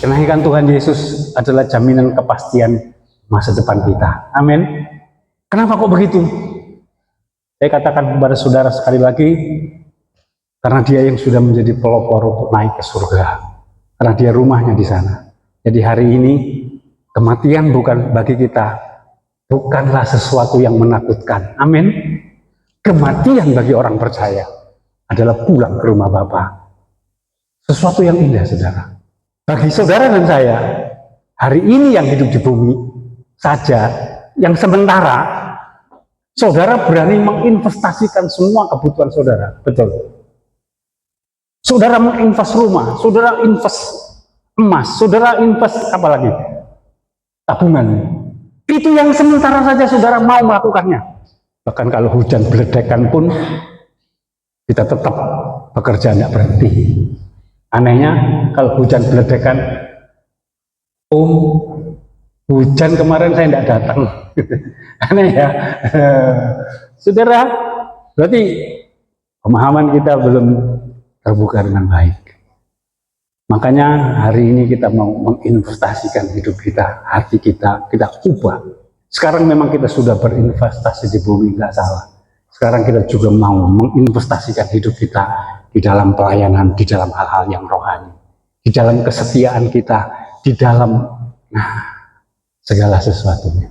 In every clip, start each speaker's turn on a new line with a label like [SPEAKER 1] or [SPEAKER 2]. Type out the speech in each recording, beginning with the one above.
[SPEAKER 1] Kenaikan Tuhan Yesus adalah jaminan kepastian masa depan kita. Amin. Kenapa kok begitu? Saya katakan kepada saudara sekali lagi, karena dia yang sudah menjadi pelopor untuk naik ke surga. Karena dia rumahnya di sana. Jadi hari ini kematian bukan bagi kita, bukanlah sesuatu yang menakutkan. Amin. Kematian bagi orang percaya adalah pulang ke rumah Bapa. Sesuatu yang indah, saudara. Bagi saudara dan saya, hari ini yang hidup di bumi saja, yang sementara, saudara berani menginvestasikan semua kebutuhan saudara. Betul. Saudara menginvest rumah, saudara invest emas, saudara invest apa lagi? Tabungan. Itu yang sementara saja saudara mau melakukannya. Bahkan kalau hujan beledekan pun, kita tetap bekerja, tidak berhenti. Anehnya, kalau hujan beledekan, hujan kemarin saya tidak datang. Aneh ya. Saudara, berarti pemahaman kita belum terbuka dengan baik. Makanya hari ini kita mau menginvestasikan hidup kita, hati kita ubah. Sekarang memang kita sudah berinvestasi di bumi, nggak salah. Sekarang kita juga mau menginvestasikan hidup kita di dalam pelayanan, di dalam hal-hal yang rohani, di dalam kesetiaan kita, di dalam segala sesuatunya.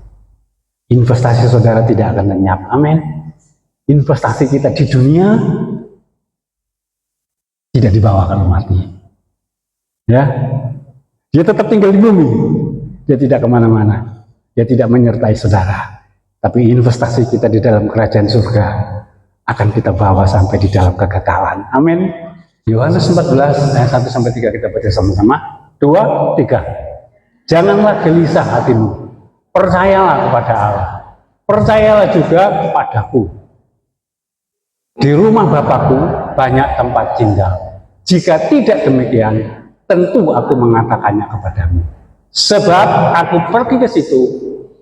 [SPEAKER 1] Investasi saudara tidak akan lenyap. Amin. Investasi kita di dunia tidak dibawa kalau mati. Ya, dia tetap tinggal di bumi. Dia tidak kemana-mana. Dia tidak menyertai saudara. Tapi investasi kita di dalam kerajaan surga akan kita bawa sampai di dalam kekekalan. Amin. Yohanes 14 ayat 1-3 kita baca sama-sama. 2, 3. Janganlah gelisah hatimu. Percayalah kepada Allah. Percayalah juga kepadaku. Di rumah Bapakku banyak tempat tinggal. Jika tidak demikian, tentu aku mengatakannya kepadamu. Sebab aku pergi ke situ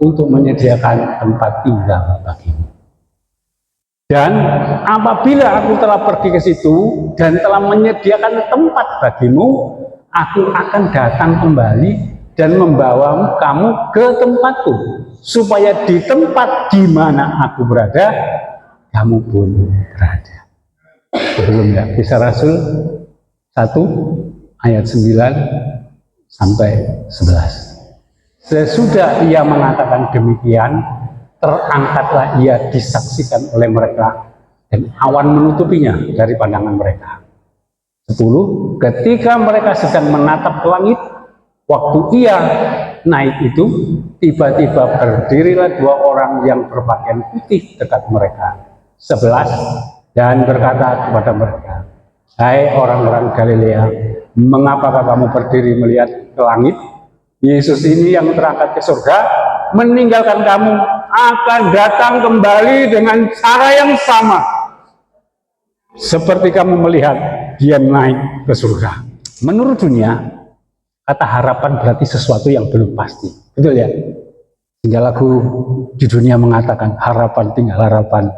[SPEAKER 1] untuk menyediakan tempat tinggal bagimu. Dan apabila aku telah pergi ke situ dan telah menyediakan tempat bagimu, aku akan datang kembali dan membawamu kamu ke tempatku, supaya di tempat di mana aku berada, kamu pun berada. Sebelumnya, Kisah Rasul 1 ayat 9-11. Sesudah ia mengatakan demikian, terangkatlah ia disaksikan oleh mereka dan awan menutupinya dari pandangan mereka. 10. Ketika mereka sedang menatap ke langit, waktu ia naik itu, tiba-tiba berdirilah 2 orang yang berpakaian putih dekat mereka. 11. Dan berkata kepada mereka, hai orang-orang Galilea, mengapakah kamu berdiri melihat ke langit? Yesus ini yang terangkat ke surga, meninggalkan kamu, akan datang kembali dengan cara yang sama. Seperti kamu melihat dia naik ke surga. Menurut dunia, kata harapan berarti sesuatu yang belum pasti. Betul ya? Hingga lagu di dunia mengatakan, harapan tinggal harapan,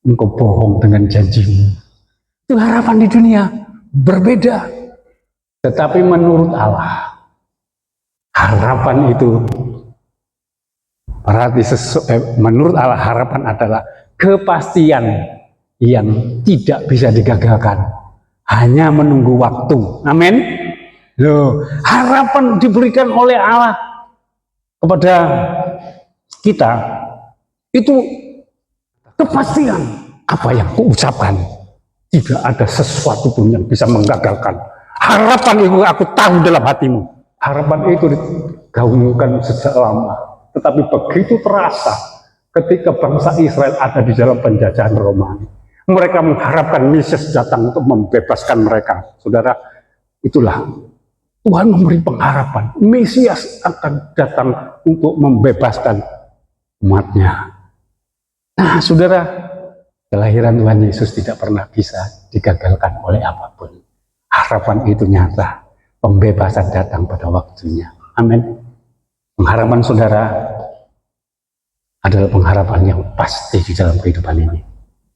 [SPEAKER 1] engkau bohong dengan janjimu. Itu harapan di dunia, berbeda. Tetapi menurut Allah, harapan itu berarti menurut Allah harapan adalah kepastian yang tidak bisa digagalkan, hanya menunggu waktu. Amin. Loh, harapan diberikan oleh Allah kepada kita itu kepastian. Apa yang kuucapkan tidak ada sesuatu pun yang bisa menggagalkan. Harapan itu aku tahu dalam hatimu. Harapan itu digaungkan sejak lama, tetapi begitu terasa ketika bangsa Israel ada di dalam penjajahan Romawi. Mereka mengharapkan Mesias datang untuk membebaskan mereka. Saudara, itulah Tuhan memberi pengharapan. Mesias akan datang untuk membebaskan umatnya. Nah, saudara, kelahiran Tuhan Yesus tidak pernah bisa digagalkan oleh apapun. Harapan itu nyata. Pembebasan datang pada waktunya. Amin. Pengharapan saudara adalah pengharapan yang pasti di dalam kehidupan ini.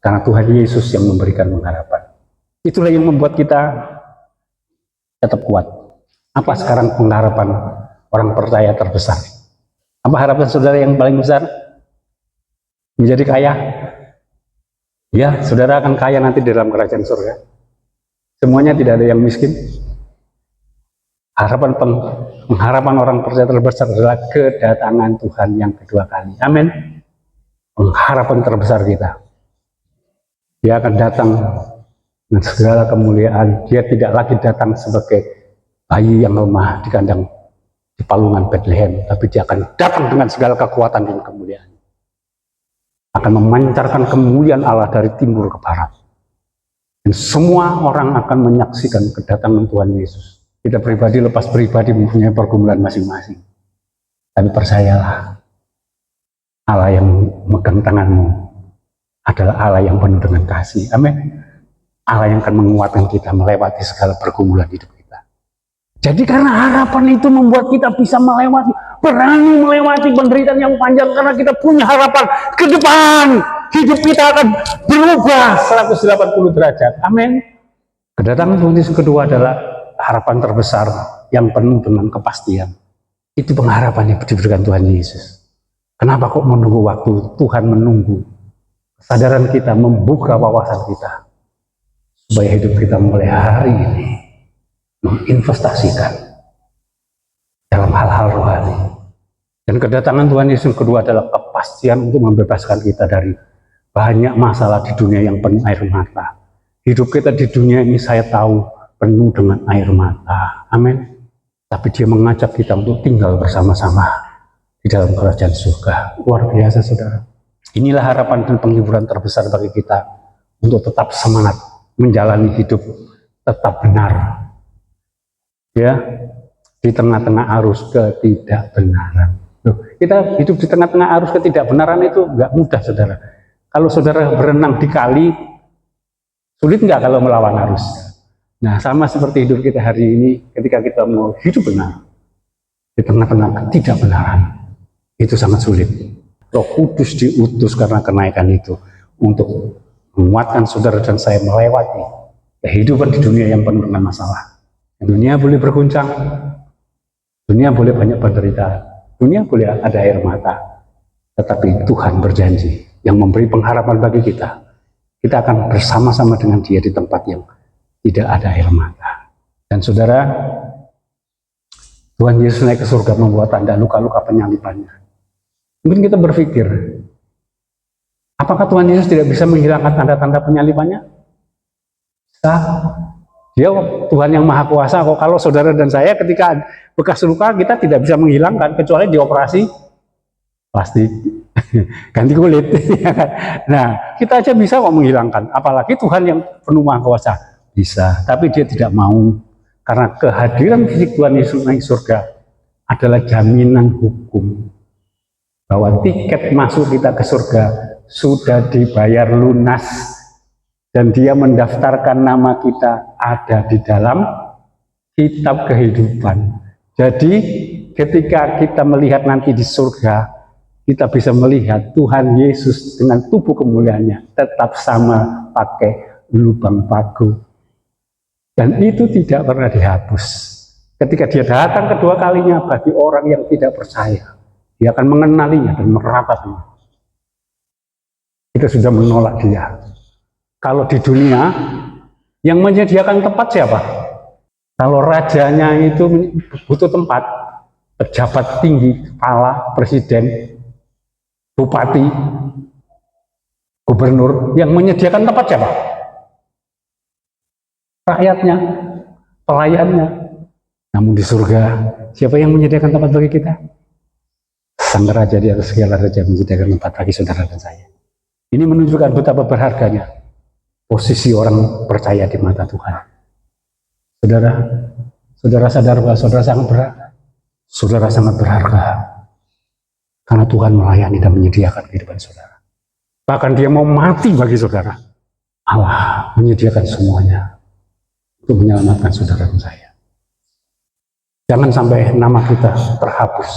[SPEAKER 1] Karena Tuhan Yesus yang memberikan pengharapan. Itulah yang membuat kita tetap kuat. Apa sekarang pengharapan orang percaya terbesar? Apa harapan saudara yang paling besar? Menjadi kaya? Ya, saudara akan kaya nanti di dalam kerajaan surga. Semuanya tidak ada yang miskin. Pengharapan orang percaya terbesar adalah kedatangan Tuhan yang kedua kali. Amin. Pengharapan terbesar kita. Dia akan datang dengan segala kemuliaan. Dia tidak lagi datang sebagai bayi yang lemah di kandang di palungan Bethlehem, tapi dia akan datang dengan segala kekuatan dan kemuliaan. Akan memancarkan kemuliaan Allah dari timur ke barat. Dan semua orang akan menyaksikan kedatangan Tuhan Yesus. Kita pribadi lepas pribadi mempunyai pergumulan masing-masing. Tapi percayalah, Allah yang memegang tanganmu adalah Allah yang penuh dengan kasih. Amin. Allah yang akan menguatkan kita melewati segala pergumulan hidup kita. Jadi karena harapan itu membuat kita bisa berani melewati penderitaan yang panjang, karena kita punya harapan ke depan. Hidup kita akan berubah 180 derajat. Amin. Kedatangan Tuhan Yesus kedua adalah harapan terbesar yang penuh dengan kepastian. Itu pengharapan yang diberikan Tuhan Yesus. Kenapa kok menunggu waktu? Tuhan menunggu kesadaran kita, membuka wawasan kita, supaya hidup kita mulai hari ini menginvestasikan dalam hal-hal rohani. Dan kedatangan Tuhan Yesus kedua adalah kepastian untuk membebaskan kita dari banyak masalah di dunia yang penuh air mata. Hidup kita di dunia ini, saya tahu, penuh dengan air mata. Amin. Tapi dia mengajak kita untuk tinggal bersama-sama di dalam kerajaan surga. Luar biasa, saudara. Inilah harapan dan penghiburan terbesar bagi kita untuk tetap semangat menjalani hidup tetap benar. Ya, di tengah-tengah arus ketidakbenaran. Kita hidup di tengah-tengah arus ketidakbenaran itu nggak mudah, saudara. Kalau saudara berenang di kali, sulit nggak kalau melawan arus? Nah, sama seperti hidup kita hari ini, ketika kita mau hidup benar di tengah-tengah ketidakbenaran, itu sangat sulit. Roh Kudus diutus karena kenaikan itu untuk menguatkan saudara dan saya melewati kehidupan di dunia yang penuh dengan masalah. Dunia boleh berguncang, dunia boleh banyak penderitaan, dunia boleh ada air mata, tetapi Tuhan berjanji yang memberi pengharapan bagi kita. Kita akan bersama-sama dengan Dia di tempat yang tidak ada air mata. Dan saudara, Tuhan Yesus naik ke surga membuat tanda luka-luka penyalibannya. Mungkin kita berpikir, apakah Tuhan Yesus tidak bisa menghilangkan tanda-tanda penyalibannya? Bisa. Dia Tuhan yang Maha Kuasa. Kok kalau saudara dan saya ketika bekas luka kita tidak bisa menghilangkan kecuali dioperasi plastik, ganti kulit. Nah, kita aja bisa kok menghilangkan. Apalagi Tuhan yang penuh Maha Kuasa. Bisa, tapi Dia tidak mau, karena kehadiran fisik Tuhan Yesus naik surga adalah jaminan hukum bahwa tiket masuk kita ke surga sudah dibayar lunas dan Dia mendaftarkan nama kita ada di dalam kitab kehidupan. Jadi ketika kita melihat nanti di surga, kita bisa melihat Tuhan Yesus dengan tubuh kemuliaannya tetap sama pakai lubang paku. Dan itu tidak pernah dihapus. Ketika Dia datang kedua kalinya bagi orang yang tidak percaya, Dia akan mengenalinya dan merapatnya. Kita sudah menolak Dia. Kalau di dunia, yang menyediakan tempat siapa? Kalau rajanya itu butuh tempat, pejabat tinggi, kepala, presiden, bupati, gubernur, yang menyediakan tempat siapa? Rakyatnya, pelayannya. Namun di surga, siapa yang menyediakan tempat bagi kita? Sang Raja di atas segala raja menyediakan tempat bagi saudara dan saya. Ini menunjukkan betapa berharganya posisi orang percaya di mata Tuhan. Saudara sadar bahwa saudara sangat berharga. Saudara sangat berharga karena Tuhan melayani dan menyediakan kehidupan saudara. Bahkan Dia mau mati bagi saudara. Allah menyediakan semuanya untuk menyelamatkan saudara dan saya. Jangan sampai nama kita terhapus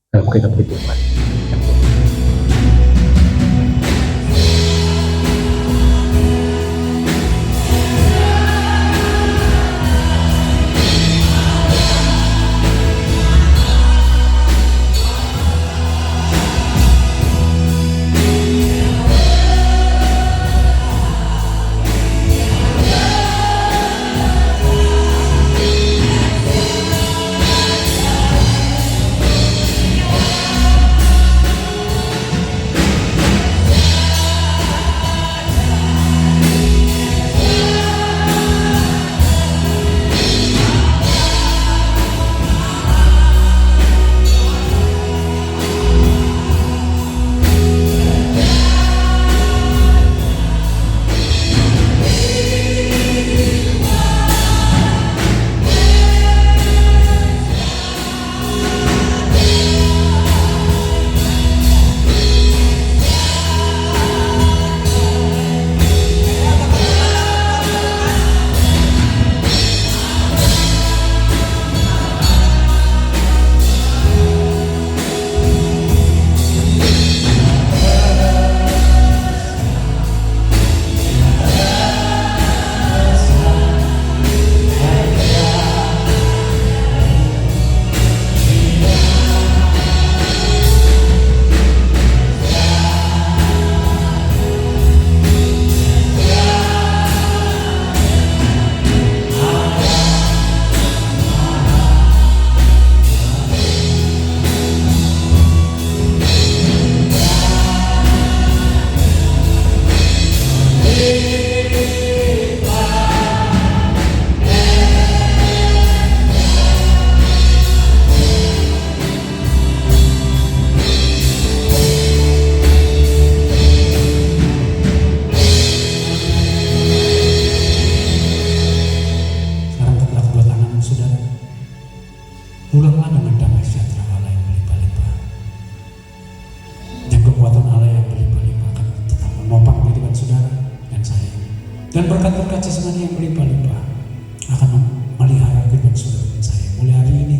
[SPEAKER 1] dalam kitab kehidupan.
[SPEAKER 2] Dan berkat-berkat jasmani yang berlimpah-limpah akan melihara kehidupan saudara dan saya. Mulai hari ini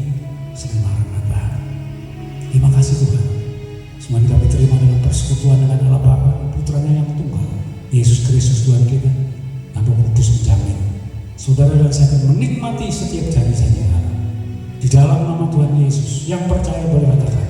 [SPEAKER 2] sampai Maranatha. Terima kasih Tuhan. Semuanya kami terima dalam persekutuan dengan Allah Bapa dan Putranya yang tunggal, Yesus Kristus Tuhan kita. Dan Roh Kudus menjamin saudara dan saya akan menikmati setiap janji-janji Allah. Di dalam nama Tuhan Yesus, yang percaya boleh katakan